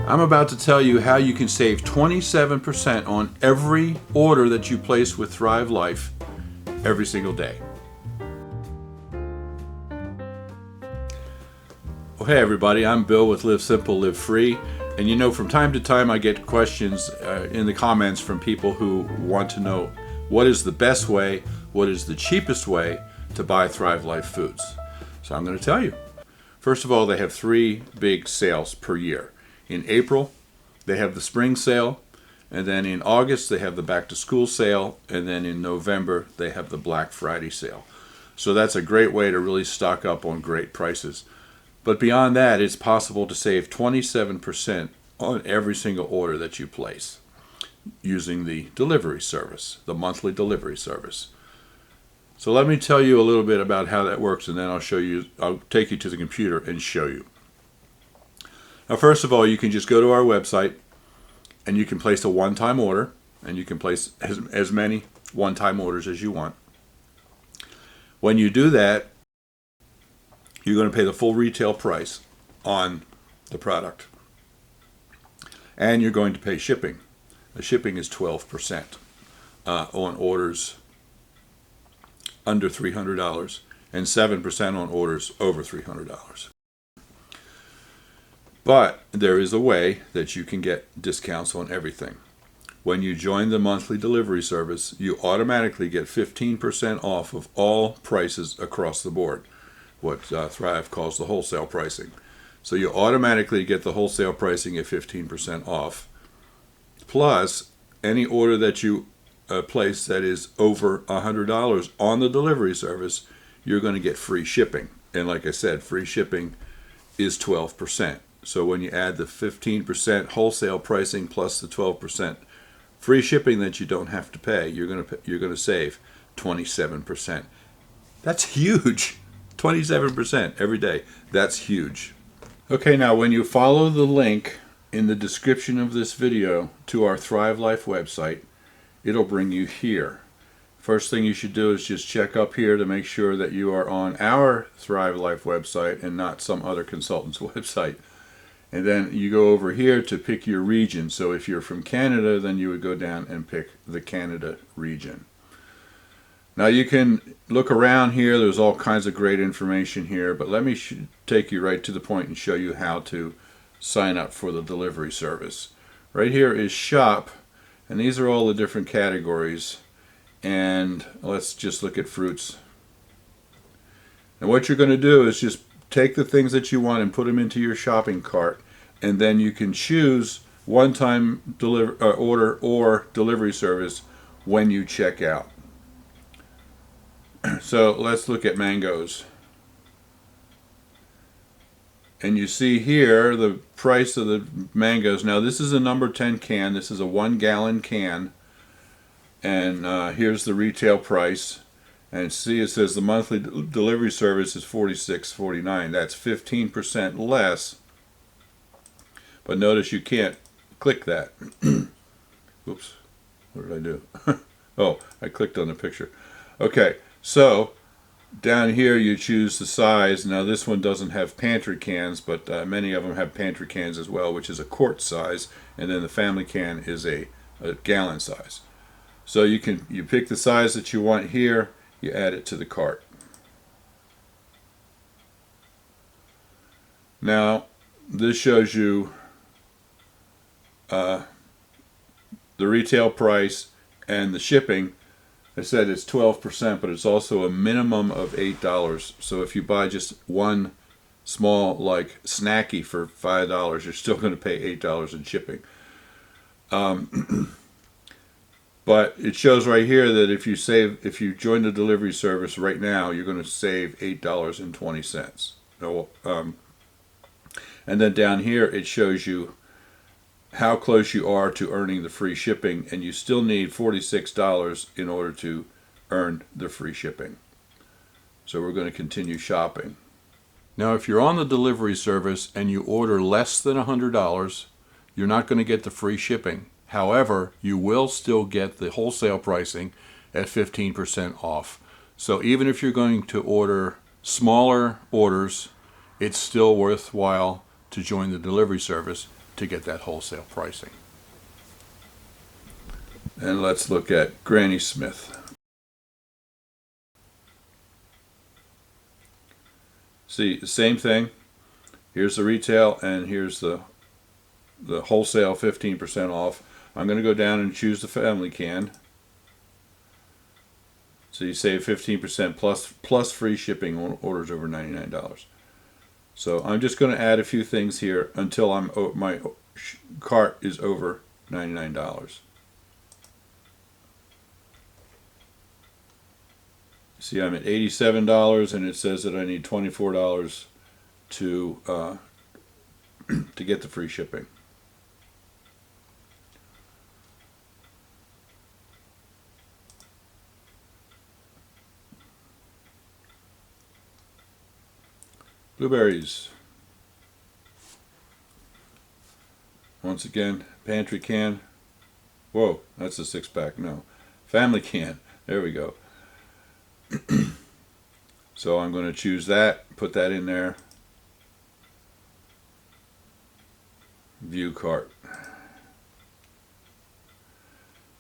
I'm about to tell you how you can save 27% on every order that you place with Thrive Life every single day. Well, hey everybody, I'm Bill with Live Simple, Live Free. And you know, from time to time I get questions in the comments from people who want to know what is the best way, what is the cheapest way to buy Thrive Life foods. So I'm going to tell you. First of all, they have 3 big sales per year. In April, they have the spring sale, and then in August, they have the back to school sale, and then in November, they have the Black Friday sale. So that's a great way to really stock up on great prices. But beyond that, it's possible to save 27% on every single order that you place using the delivery service, the monthly delivery service. So let me tell you a little bit about how that works, and then I'll take you to the computer and show you. Now, first of all, you can just go to our website and you can place a one-time order, and you can place as many one-time orders as you want. When you do that, you're going to pay the full retail price on the product. And you're going to pay shipping. The shipping is 12% on orders under $300 and 7% on orders over $300. But there is a way that you can get discounts on everything. When you join the monthly delivery service, you automatically get 15% off of all prices across the board, what Thrive calls the wholesale pricing. So you automatically get the wholesale pricing at 15% off. Plus, any order that you place that is over $100 on the delivery service, you're going to get free shipping. And like I said, free shipping is 12%. So when you add the 15% wholesale pricing plus the 12% free shipping that you don't have to pay, you're going to save 27%. That's huge. 27% every day. That's huge. Okay, now when you follow the link in the description of this video to our Thrive Life website, it'll bring you here. First thing you should do is just check up here to make sure that you are on our Thrive Life website and not some other consultant's website. And then you go over here to pick your region. So if you're from Canada, then you would go down and pick the Canada region. Now you can look around here. There's all kinds of great information here, but let me take you right to the point and show you how to sign up for the delivery service. Right here is shop, and these are all the different categories. And let's just look at fruits. And what you're going to do is just take the things that you want and put them into your shopping cart, and then you can choose one-time order or delivery service when you check out. So let's look at mangoes. And you see here the price of the mangoes. Now this is a number 10 can. This is a 1-gallon can. And here's the retail price. And see, it says the monthly delivery service is $46.49. That's 15% less. But notice you can't click that. Oops. What did I do? Oh, I clicked on the picture. Okay, so down here you choose the size. Now this one doesn't have pantry cans, but many of them have pantry cans as well, which is a quart size. And then the family can is a gallon size. So you pick the size that you want here. You add it to the cart. Now, this shows you the retail price and the shipping. I said it's 12%, but it's also a minimum of $8. So if you buy just one small, like, snacky for $5, you're still going to pay $8 in shipping. But it shows right here that if you join the delivery service right now, you're going to save $8.20. And then down here it shows you how close you are to earning the free shipping, and you still need $46 in order to earn the free shipping. So we're going to continue shopping. Now if you're on the delivery service and you order less than $100, you're not going to get the free shipping. However, you will still get the wholesale pricing at 15% off. So even if you're going to order smaller orders, it's still worthwhile to join the delivery service to get that wholesale pricing. And let's look at Granny Smith. See, same thing. Here's the retail and here's the wholesale 15% off. I'm going to go down and choose the family can. So you save 15% plus free shipping on orders over $99. So I'm just going to add a few things here until my cart is over $99. See, I'm at $87 and it says that I need $24 to to get the free shipping. Blueberries. Once again, pantry can. Whoa, that's a 6-pack. No, family can. There we go. So I'm going to choose that, put that in there. View cart.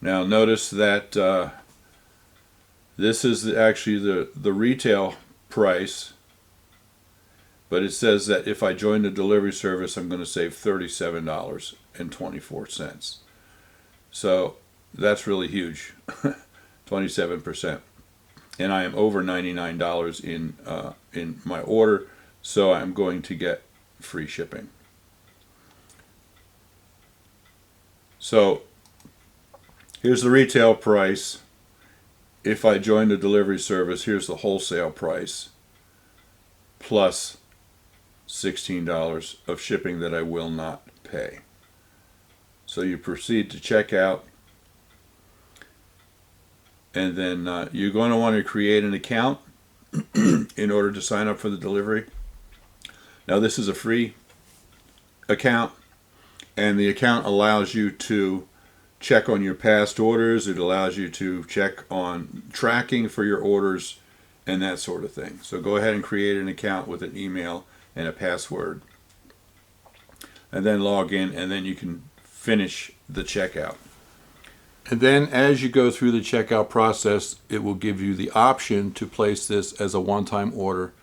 Now notice that this is actually the retail price, but it says that if I join the delivery service, I'm going to save $37.24. So that's really huge, 27%. And I am over $99 in my order, so I'm going to get free shipping. So here's the retail price. If I join the delivery service, here's the wholesale price plus $16 of shipping that I will not pay. So you proceed to checkout, and then you're going to want to create an account in order to sign up for the delivery. Now this is a free account, and the account allows you to check on your past orders. It allows you to check on tracking for your orders and that sort of thing. So go ahead and create an account with an email and a password, and then log in, and then you can finish the checkout. And then as you go through the checkout process, it will give you the option to place this as a one-time order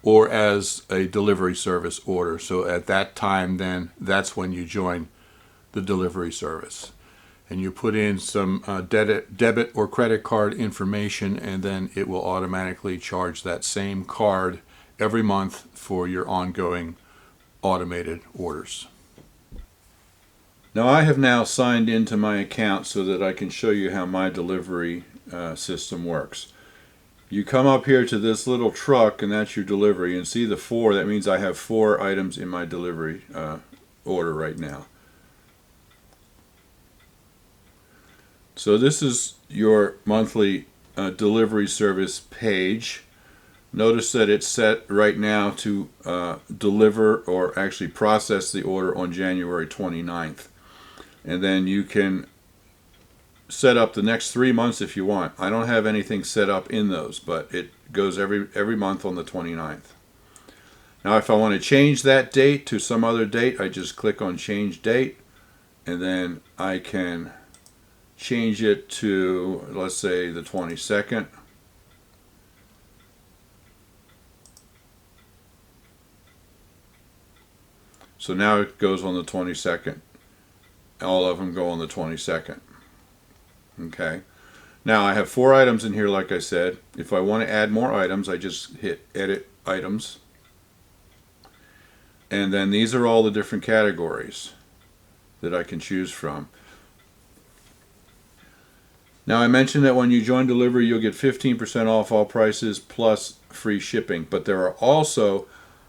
or as a delivery service order. So at that time, then that's when you join the delivery service. And you put in some debit or credit card information, and then it will automatically charge that same card every month for your ongoing automated orders. Now I have now signed into my account so that I can show you how my delivery system works. You come up here to this little truck, and that's your delivery, and see the 4. That means I have 4 items in my delivery order right now. So this is your monthly delivery service page. Notice that it's set right now to deliver or actually process the order on January 29th. And then you can set up the next 3 months if you want. I don't have anything set up in those, but it goes every month on the 29th. Now if I want to change that date to some other date, I just click on change date, and then I can change it to, let's say, the 22nd. So now it goes on the 22nd. All of them go on the 22nd. Okay. Now I have 4 items in here, like I said. If I want to add more items, I just hit edit items. And then these are all the different categories that I can choose from. Now I mentioned that when you join delivery, you'll get 15% off all prices plus free shipping. But there are also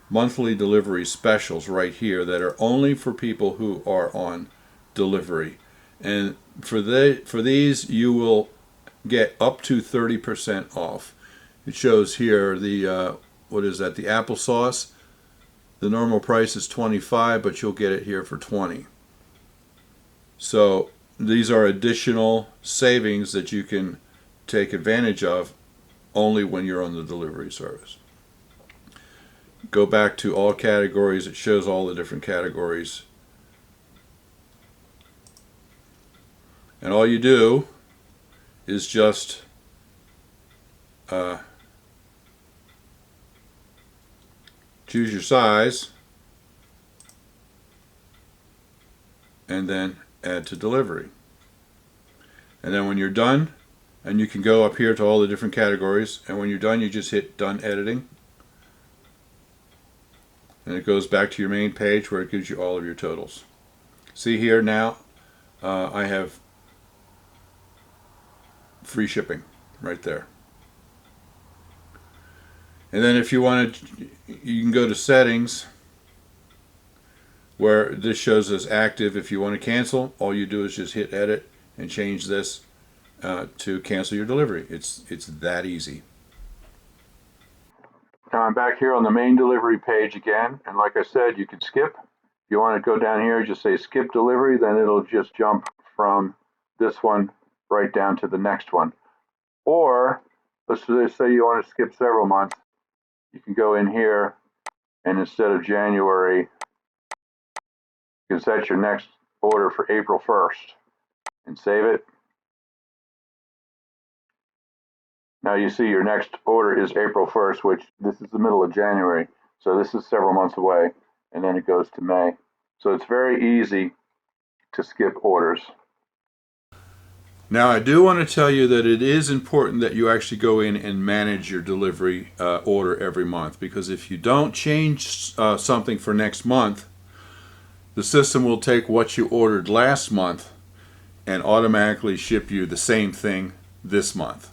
monthly delivery specials right here that are only for people who are on delivery. And for these, you will get up to 30% off. It shows here the, what is that, the applesauce. The normal price is $25, but you'll get it here for $20. So these are additional savings that you can take advantage of only when you're on the delivery service. Go back to all categories. It shows all the different categories And all you do is just choose your size and then add to delivery. And then when you're done, and you can go up here to all the different categories, and when you're done you just hit done editing, and it goes back to your main page where it gives you all of your totals. See here now, I have free shipping right there. And then if you want to, you can go to settings where this shows as active. If you want to cancel, all you do is just hit edit and change this to cancel your delivery. It's that easy. Now I'm back here on the main delivery page again, and like I said, you can skip. If you want to go down here, just say skip delivery, then it'll just jump from this one right down to the next one. Or let's just say you want to skip several months, you can go in here and instead of January, you can set your next order for April 1st and save it. Now you see your next order is April 1st, which this is the middle of January. So this is several months away, and then it goes to May. So it's very easy to skip orders. Now I do want to tell you that it is important that you actually go in and manage your delivery order every month, because if you don't change something for next month, the system will take what you ordered last month and automatically ship you the same thing this month.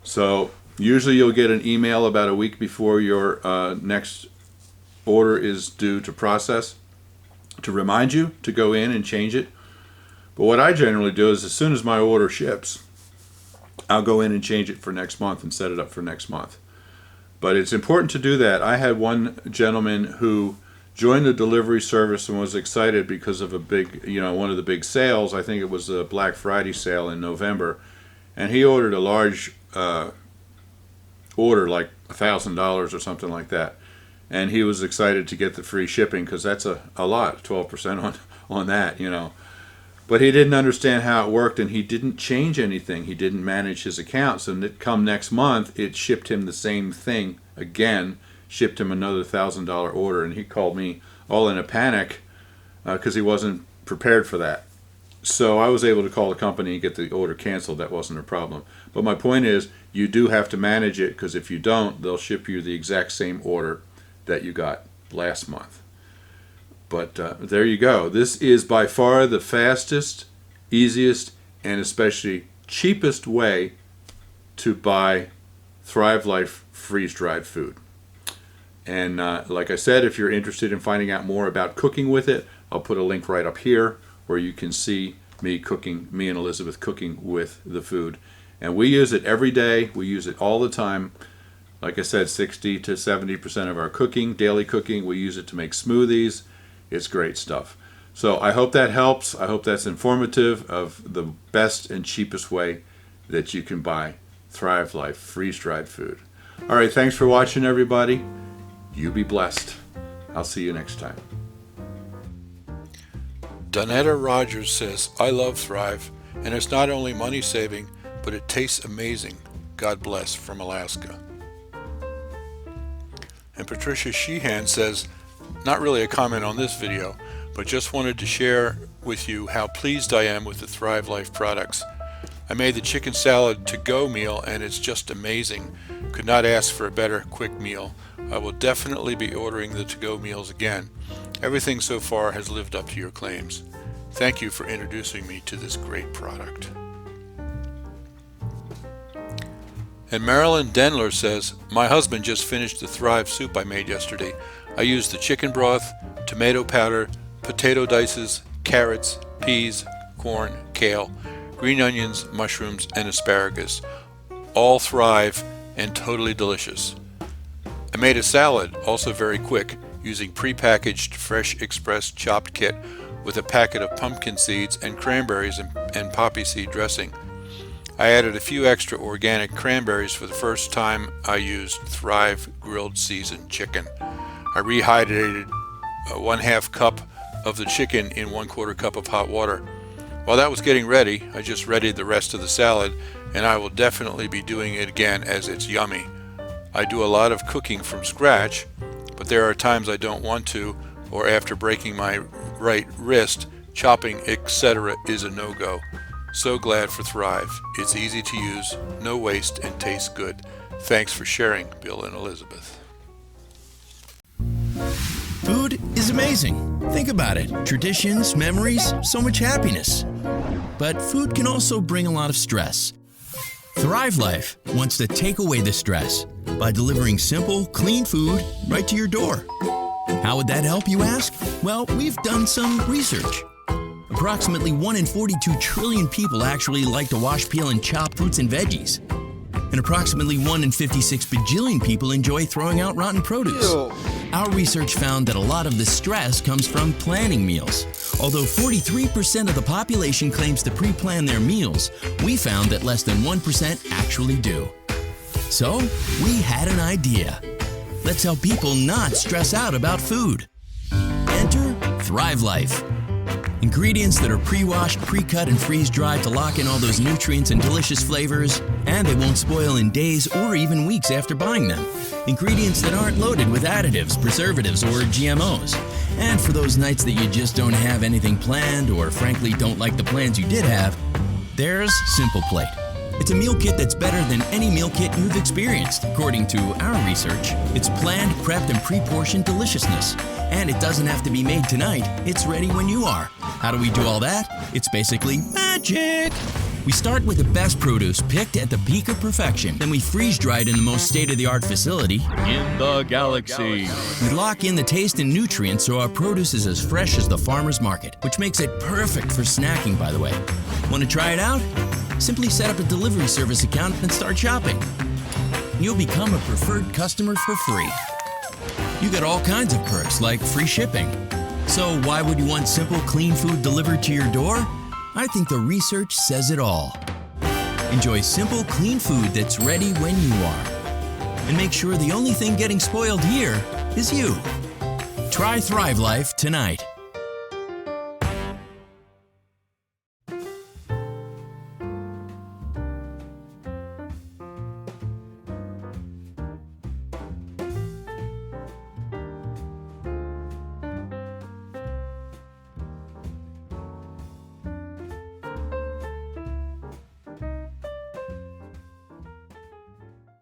So usually you'll get an email about a week before your next order is due to process to remind you to go in and change it. But what I generally do is as soon as my order ships, I'll go in and change it for next month and set it up for next month. But it's important to do that. I had one gentleman who joined the delivery service and was excited because of a big, one of the big sales. I think it was a Black Friday sale in November. And he ordered a large order, like $1,000 or something like that. And he was excited to get the free shipping because that's a lot, 12% on that, But he didn't understand how it worked, and he didn't change anything. He didn't manage his accounts. And come next month, it shipped him the same thing again, shipped him another $1,000 order. And he called me all in a panic because he wasn't prepared for that. So I was able to call the company and get the order canceled. That wasn't a problem. But my point is, you do have to manage it, because if you don't, they'll ship you the exact same order that you got last month. But there you go. This is by far the fastest, easiest, and especially cheapest way to buy Thrive Life freeze-dried food. And like I said, if you're interested in finding out more about cooking with it, I'll put a link right up here where you can see me and Elizabeth cooking with the food. And we use it every day. We use it all the time. Like I said, 60 to 70% of our cooking, daily cooking, we use it to make smoothies. It's great stuff. So I hope that helps. I hope that's informative of the best and cheapest way that you can buy Thrive Life freeze-dried food. All right, thanks for watching, everybody. You be blessed. I'll see you next time. Donetta Rogers says, I love Thrive, and it's not only money saving, but it tastes amazing. God bless, from Alaska. And Patricia Sheehan says, not really a comment on this video, but just wanted to share with you how pleased I am with the Thrive Life products. I made the chicken salad to-go meal, and it's just amazing. Could not ask for a better quick meal. I will definitely be ordering the to-go meals again. Everything so far has lived up to your claims. Thank you for introducing me to this great product. And Marilyn Denler says, my husband just finished the Thrive soup I made yesterday. I used the chicken broth, tomato powder, potato dices, carrots, peas, corn, kale, green onions, mushrooms, and asparagus. All Thrive and totally delicious. I made a salad, also very quick, using prepackaged Fresh Express chopped kit with a packet of pumpkin seeds and cranberries and poppy seed dressing. I added a few extra organic cranberries for the first time I used Thrive grilled seasoned chicken. I rehydrated 1/2 cup of the chicken in 1/4 cup of hot water. While that was getting ready, I just readied the rest of the salad, and I will definitely be doing it again as it's yummy. I do a lot of cooking from scratch, but there are times I don't want to, or after breaking my right wrist, chopping, etc. is a no-go. So glad for Thrive. It's easy to use, no waste, and tastes good. Thanks for sharing, Bill and Elizabeth. Food is amazing. Think about it. Traditions, memories, so much happiness. But food can also bring a lot of stress. Thrive Life wants to take away the stress by delivering simple, clean food right to your door. How would that help, you ask? Well, we've done some research. Approximately 1 in 42 trillion people actually like to wash, peel, and chop fruits and veggies. And approximately 1 in 56 bajillion people enjoy throwing out rotten produce. Our research found that a lot of the stress comes from planning meals. Although 43% of the population claims to pre-plan their meals, we found that less than 1% actually do. So, we had an idea. Let's help people not stress out about food. Enter Thrive Life. Ingredients that are pre-washed, pre-cut, and freeze-dried to lock in all those nutrients and delicious flavors, and they won't spoil in days or even weeks after buying them. Ingredients that aren't loaded with additives, preservatives, or GMOs. And for those nights that you just don't have anything planned or frankly don't like the plans you did have, there's Simple Plate. It's a meal kit that's better than any meal kit you've experienced. According to our research, it's planned, prepped, and pre-portioned deliciousness. And it doesn't have to be made tonight. It's ready when you are. How do we do all that? It's basically magic. We start with the best produce picked at the peak of perfection. Then we freeze-dry it in the most state-of-the-art facility in the galaxy. We lock in the taste and nutrients so our produce is as fresh as the farmer's market, which makes it perfect for snacking, by the way. Want to try it out? Simply set up a delivery service account and start shopping. You'll become a preferred customer for free. You get all kinds of perks like free shipping. So why would you want simple, clean food delivered to your door? I think the research says it all. Enjoy simple, clean food that's ready when you are. And make sure the only thing getting spoiled here is you. Try Thrive Life tonight.